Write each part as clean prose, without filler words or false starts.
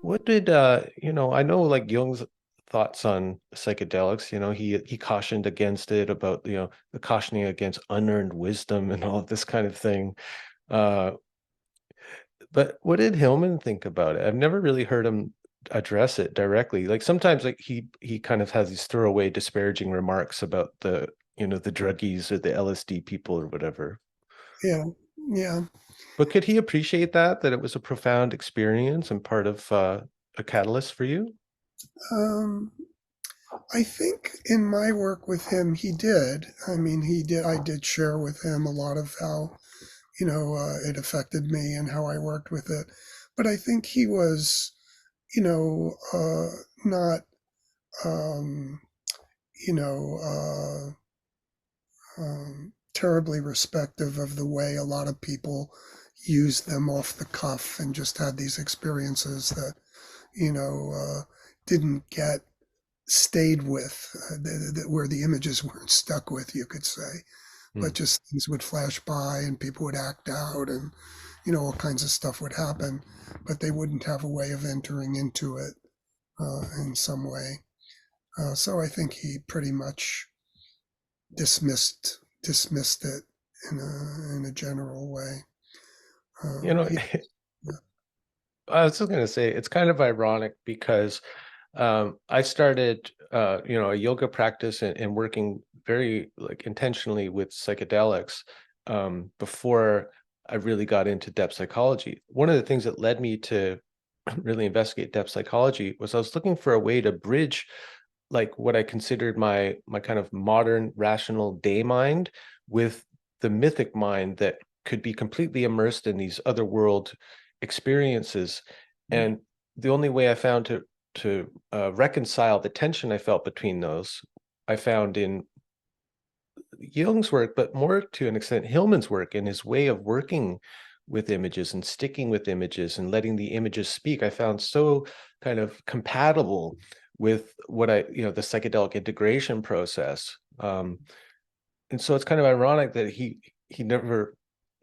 What did I know like Jung's thoughts on psychedelics, he cautioned against it about, the cautioning against unearned wisdom and all of this kind of thing. Uh, but what did Hillman think about it? I've never really heard him address it directly. Like sometimes like he kind of has these throwaway disparaging remarks about the druggies or the LSD people or whatever. Yeah, yeah. But could he appreciate that it was a profound experience and part of a catalyst for you? Um, I think in my work with him, he did. I mean, he did. I did share with him a lot of how, it affected me and how I worked with it. But I think he was, not, um, you know, terribly respective of the way a lot of people used them off the cuff and just had these experiences that, you know, uh, didn't get stayed with, where the images weren't stuck with, you could say, Hmm. but just things would flash by and people would act out and, all kinds of stuff would happen, but they wouldn't have a way of entering into it in some way. So I think he pretty much dismissed it in a general way. You know, He, I was just going to say it's kind of ironic because I started, a yoga practice and working very like intentionally with psychedelics before I really got into depth psychology. One of the things that led me to really investigate depth psychology was I was looking for a way to bridge like what I considered my kind of modern rational day mind with the mythic mind that could be completely immersed in these other world experiences. And the only way I found to reconcile the tension I felt between those, I found in Jung's work, but more to an extent Hillman's work and his way of working with images and sticking with images and letting the images speak. I found so kind of compatible with what the psychedelic integration process. And so it's kind of ironic that he never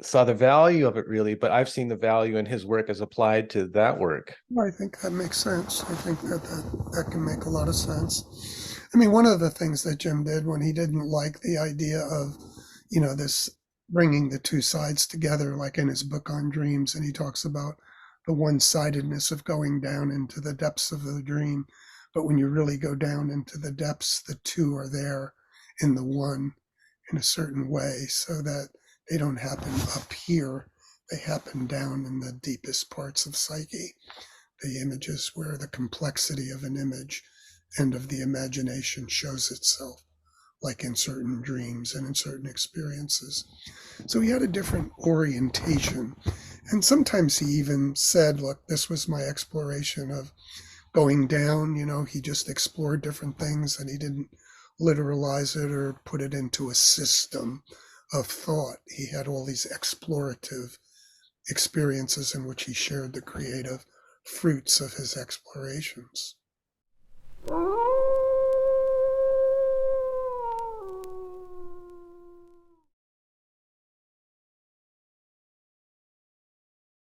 saw the value of it really, but I've seen the value in his work as applied to that work. I think that makes sense. I think that can make a lot of sense. I mean, one of the things that Jim did when he didn't like the idea of, this bringing the two sides together, like in his book on dreams, and he talks about the one-sidedness of going down into the depths of the dream. But when you really go down into the depths, the two are there in the one in a certain way so that they don't happen up here. They happen down in the deepest parts of psyche, the images where the complexity of an image and of the imagination shows itself, like in certain dreams and in certain experiences. So he had a different orientation. And sometimes he even said, look, this was my exploration of going down. He just explored different things and he didn't literalize it or put it into a system of thought. He had all these explorative experiences in which he shared the creative fruits of his explorations.